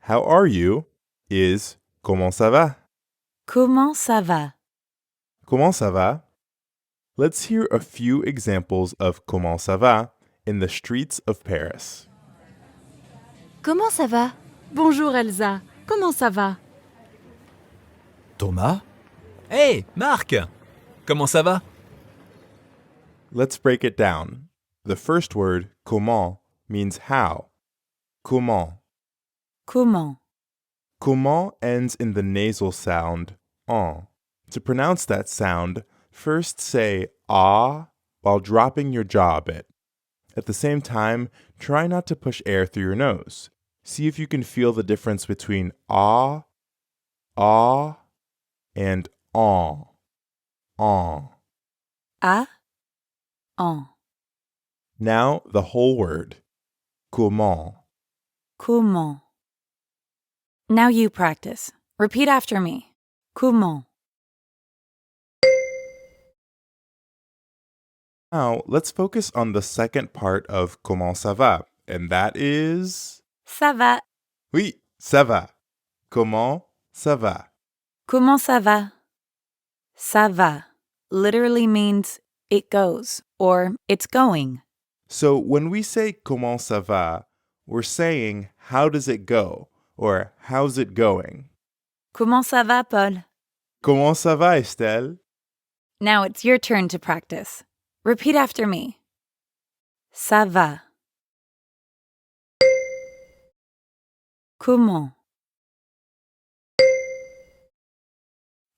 how are you is comment ça va? Comment ça va? Comment ça va? Let's hear a few examples of comment ça va in the streets of Paris. Comment ça va? Bonjour Elsa, comment ça va? Thomas? Hey, Marc! Comment ça va? Let's break it down. The first word, comment, means how. Comment. Comment? Comment ends in the nasal sound en. To pronounce that sound, first say ah while dropping your jaw a bit. At the same time, try not to push air through your nose. See if you can feel the difference between ah, and en. En. A, en. Now the whole word. Comment. Comment? Now you practice. Repeat after me. Comment? Now let's focus on the second part of comment ça va, and that is... Ça va. Oui, ça va. Comment ça va? Comment ça va? Ça va literally means it goes or it's going. So when we say comment ça va, we're saying how does it go or how's it going? Comment ça va, Paul? Comment ça va, Estelle? Now it's your turn to practice. Repeat after me. Ça va. Comment?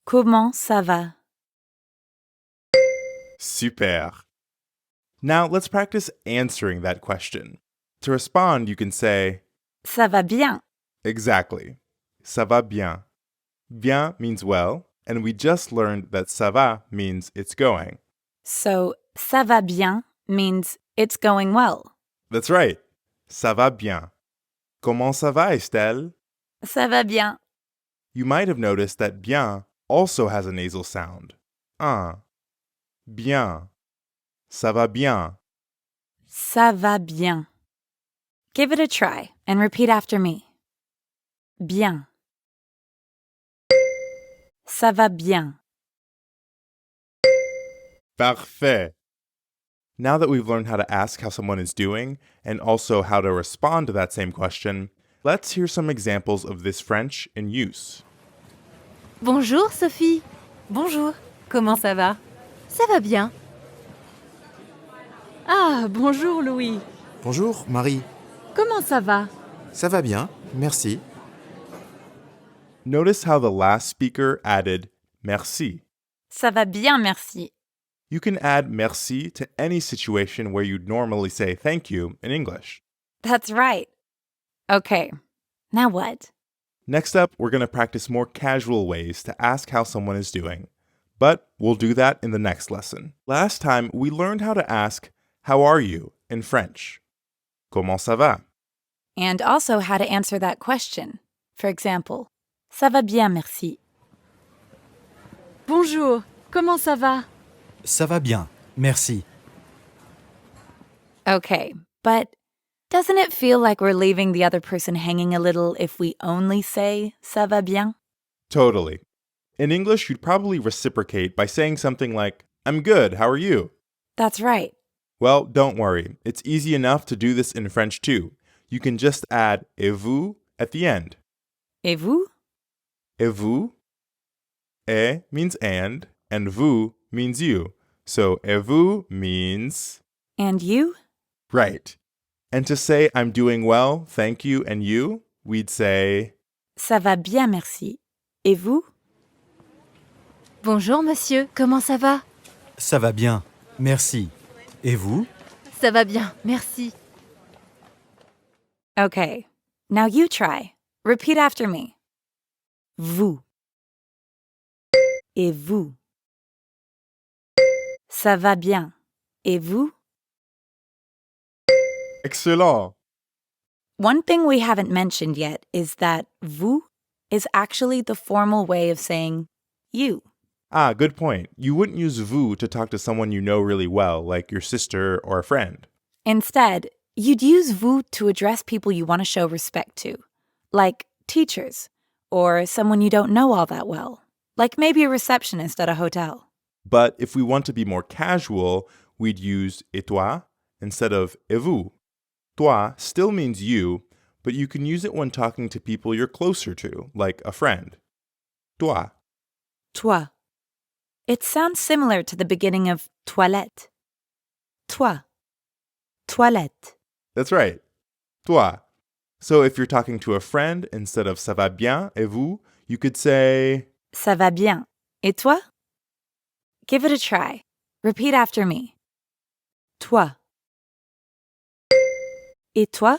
Comment ça va? Super. Now let's practice answering that question. To respond, you can say, Ça va bien. exactly. Ça va bien. Bien means well, and we just learned that ça va means it's going. So, ça va bien means it's going well. That's right. Ça va bien. Comment ça va, Estelle? Ça va bien. You might have noticed that bien also has a nasal sound. Bien. Ça va bien. Ça va bien. Give it a try and repeat after me. Bien. Ça va bien. Parfait. Now that we've learned how to ask how someone is doing and also how to respond to that same question, let's hear some examples of this French in use. Bonjour Sophie. Bonjour. Comment ça va? Ça va bien. Ah, bonjour Louis. Bonjour, Marie. Comment ça va? Ça va bien, merci. Notice how the last speaker added merci. Ça va bien, merci. You can add merci to any situation where you'd normally say thank you in English. That's right. Okay, now what? Next up, we're going to practice more casual ways to ask how someone is doing. But we'll do that in the next lesson. Last time, we learned how to ask, how are you, in French. Comment ça va? And also how to answer that question. For example, ça va bien, merci. Bonjour, comment ça va? Ça va bien, merci. Okay, but doesn't it feel like we're leaving the other person hanging a little if we only say ça va bien? Totally. In English, you'd probably reciprocate by saying something like, I'm good, how are you? That's right. Well, don't worry. It's easy enough to do this in French too. You can just add et vous at the end. Et vous? Et vous? Et means and vous means you. So et vous means... And you? Right. And to say I'm doing well, thank you, and you, we'd say... Ça va bien, merci. Et vous? Bonjour monsieur. Comment ça va? Ça va bien, merci. Et vous? Ça va bien, merci. Okay, now you try. Repeat after me. Vous. Et vous? Ça va bien. Et vous? Excellent. One thing we haven't mentioned yet is that vous is actually the formal way of saying you. Ah, good point. You wouldn't use vous to talk to someone you know really well, like your sister or a friend. Instead, you'd use vous to address people you want to show respect to, like teachers, or someone you don't know all that well, like maybe a receptionist at a hotel. But if we want to be more casual, we'd use et toi instead of et vous. Toi still means you, but you can use it when talking to people you're closer to, like a friend. Toi. Toi. It sounds similar to the beginning of toilette. Toi. Toilette. That's right. Toi. So if you're talking to a friend, instead of ça va bien et vous, you could say Ça va bien. Et toi? Give it a try. Repeat after me. Toi. Et toi?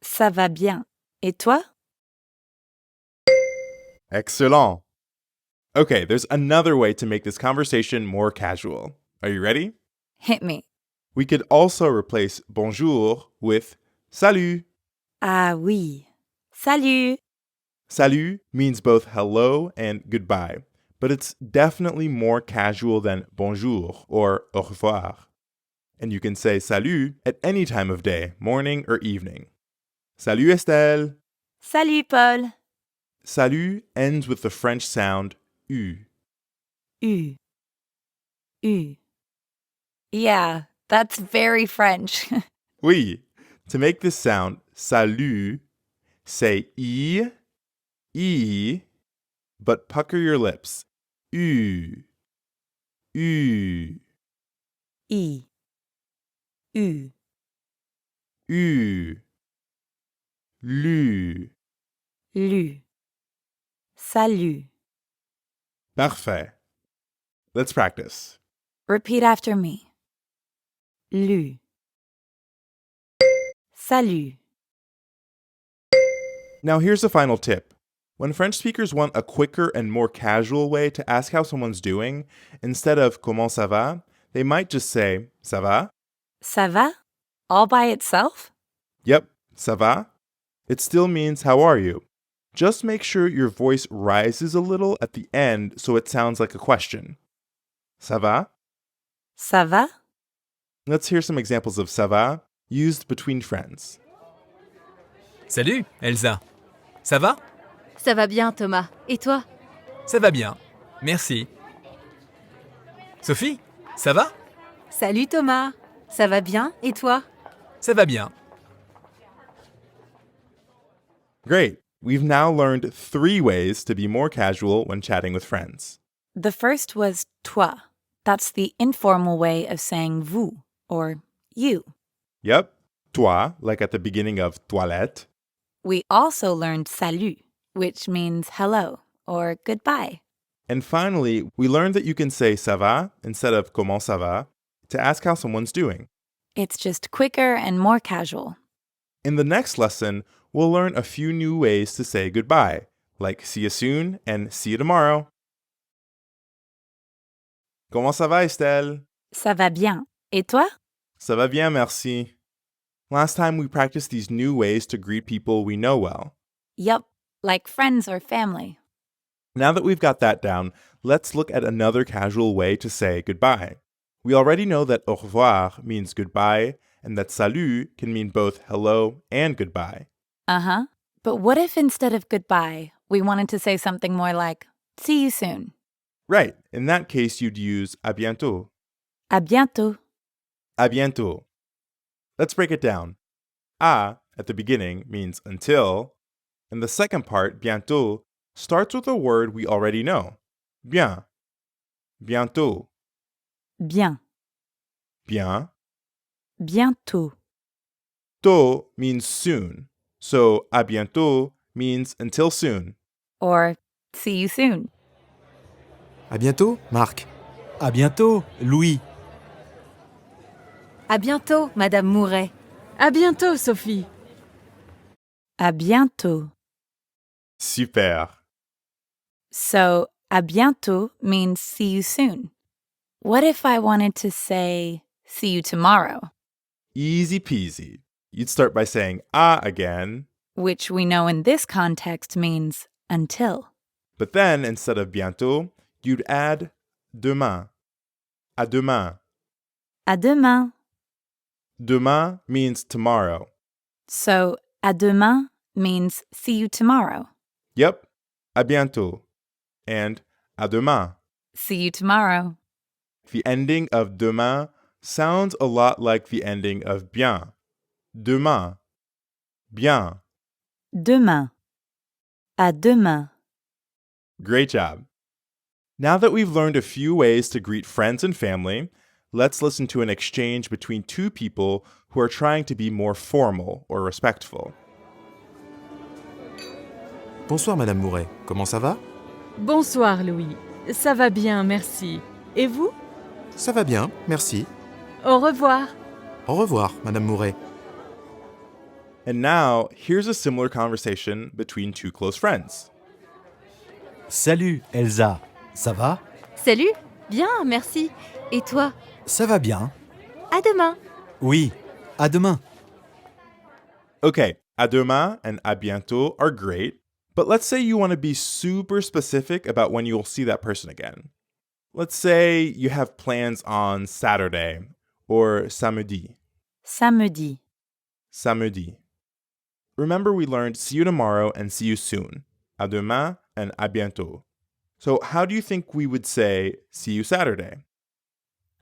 Ça va bien. Et toi? excellent. Okay, there's another way to make this conversation more casual. Are you ready? Hit me. We could also replace bonjour with salut. Ah oui. Salut. Salut means both hello and goodbye, but it's definitely more casual than bonjour or au revoir. And you can say salut at any time of day, morning or evening. Salut Estelle. Salut Paul. Salut ends with the French sound U. U. U. Yeah, that's very French. Oui. To make this sound salut, say I, but pucker your lips. U. U. I. U. U. Lu. Lu. Salut. Parfait. Let's practice. Repeat after me. Lu. Salut. Now here's a final tip. When French speakers want a quicker and more casual way to ask how someone's doing, instead of comment ça va, they might just say ça va? Ça va? All by itself? Yep, ça va? It still means how are you? Just make sure your voice rises a little at the end so it sounds like a question. Ça va? Ça va? Let's hear some examples of ça va used between friends. Salut, Elsa. Ça va? Ça va bien, Thomas. Et toi? Ça va bien. Merci. Sophie, ça va? Salut, Thomas. Ça va bien? Et toi? Ça va bien. Great. We've now learned 3 ways to be more casual when chatting with friends. The first was toi. That's the informal way of saying vous, or you. Yep, toi, like at the beginning of toilette. We also learned salut, which means hello or goodbye. And finally, we learned that you can say ça va instead of comment ça va to ask how someone's doing. It's just quicker and more casual. In the next lesson, we'll learn a few new ways to say goodbye, like see you soon and see you tomorrow. Comment ça va, Estelle? Ça va bien. Et toi? Ça va bien, merci. Last time we practiced these new ways to greet people we know well. Yup, like friends or family. Now that we've got that down, let's look at another casual way to say goodbye. We already know that au revoir means goodbye and that salut can mean both hello and goodbye. Uh-huh. But what if instead of goodbye, we wanted to say something more like, see you soon? Right, in that case you'd use à bientôt. À bientôt. À bientôt. Let's break it down. À at the beginning means until, and the second part, bientôt, starts with a word we already know. Bien. Bientôt. Bien. Bien. Bientôt. Tôt means soon. So à bientôt means until soon. Or see you soon. À bientôt, Marc. À bientôt, Louis. À bientôt, Madame Mouret. À bientôt, Sophie. À bientôt. Super. So, à bientôt means see you soon. What if I wanted to say see you tomorrow, Easy peasy. You'd start by saying à again, which we know in this context means until. but then instead of bientôt, you'd add demain. À demain. À demain. Demain means tomorrow. So, à demain means see you tomorrow. Yep, à bientôt. And à demain. See you tomorrow. The ending of demain sounds a lot like the ending of bien. Demain. Bien. Demain. À demain. Great job. Now that we've learned a few ways to greet friends and family, let's listen to an exchange between two people who are trying to be more formal or respectful. Bonsoir, Madame Mouret. Comment ça va? Bonsoir, Louis. Ça va bien, merci. Et vous? Ça va bien, merci. Au revoir. Au revoir, Madame Mouret. And now, here's a similar conversation between two close friends. Salut, Elsa. Ça va? Salut. Bien, merci. Et toi? Ça va bien? À demain. Oui, à demain. Okay, à demain and à bientôt are great, but let's say you want to be super specific about when you'll see that person again. Let's say you have plans on Saturday or samedi. Samedi. Samedi. Remember we learned see you tomorrow and see you soon. À demain and à bientôt. So how do you think we would say see you Saturday?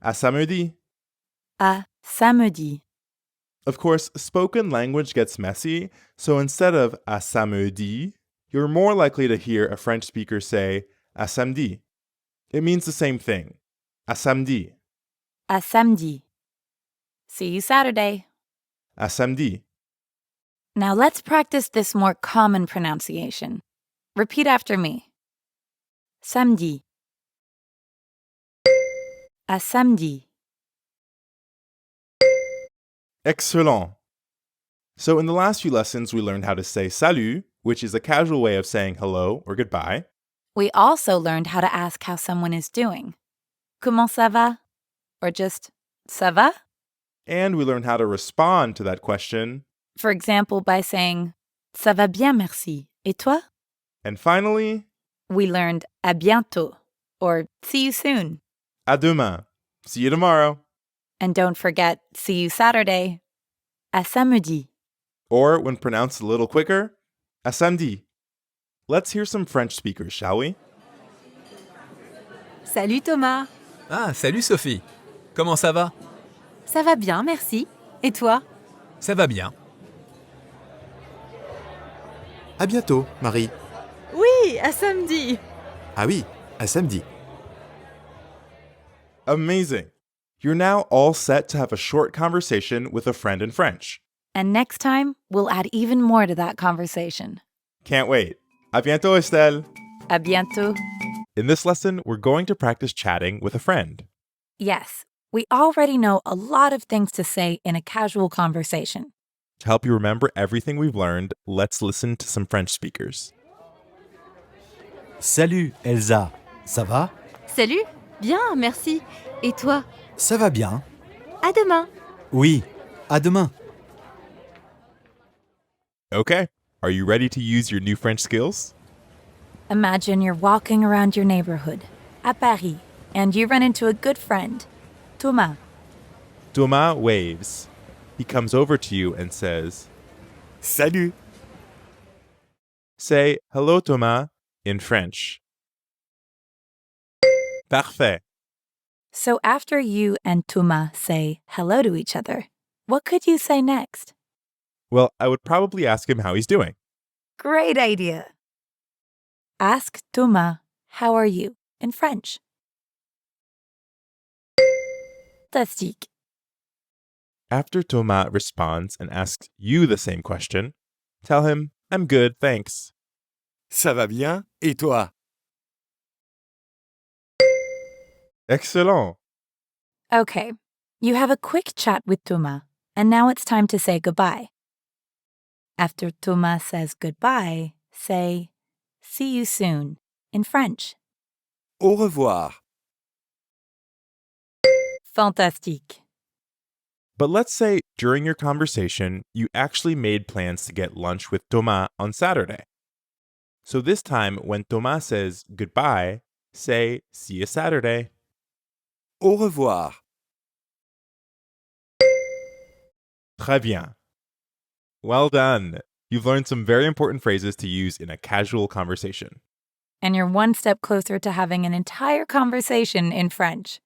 À samedi. À samedi. Of course, spoken language gets messy, so instead of à samedi, you're more likely to hear a French speaker say à samedi. It means the same thing. À samedi. À samedi. See you Saturday. À samedi. Now let's practice this more common pronunciation. Repeat after me. Samedi. À samedi. Excellent. So in the last few lessons, we learned how to say salut, which is a casual way of saying hello or goodbye. We also learned how to ask how someone is doing. Comment ça va? Or just ça va? And we learned how to respond to that question. For example, by saying ça va bien, merci. Et toi? And finally, We learned à bientôt or see you soon. à demain. See you tomorrow. And don't forget, see you Saturday. À samedi. Or, when pronounced a little quicker, à samedi. Let's hear some French speakers, shall we? Salut Thomas. Ah, salut Sophie. Comment ça va? Ça va bien, merci. Et toi? Ça va bien. À bientôt, Marie. Oui, à samedi. Ah oui, à samedi. Amazing. You're now all set to have a short conversation with a friend in French. And next time, we'll add even more to that conversation. Can't wait. À bientôt, Estelle. À bientôt. In this lesson, we're going to practice chatting with a friend. Yes, we already know a lot of things to say in a casual conversation. To help you remember everything we've learned, let's listen to some French speakers. Salut, Elsa. Ça va? Salut. Bien, merci. Et toi? Ça va bien? À demain. Oui, à demain. Okay, are you ready to use your new French skills? Imagine you're walking around your neighborhood at Paris and you run into a good friend, Thomas. Thomas waves. He comes over to you and says, Salut. Say hello, Thomas, in French. Parfait. So after you and Thomas say hello to each other, what could you say next? Well, I would probably ask him how he's doing. Great idea. Ask Thomas, how are you, in French. Fantastique. After Thomas responds and asks you the same question, tell him, I'm good, thanks. Ça va bien, et toi? Excellent. Okay, you have a quick chat with Thomas, and now it's time to say goodbye. After Thomas says goodbye, say, see you soon, in French. Au revoir. Fantastique. But let's say during your conversation, you actually made plans to get lunch with Thomas on Saturday. So this time, when Thomas says goodbye, say, see you Saturday. Au revoir. Très bien. Well done. You've learned some very important phrases to use in a casual conversation. And you're one step closer to having an entire conversation in French.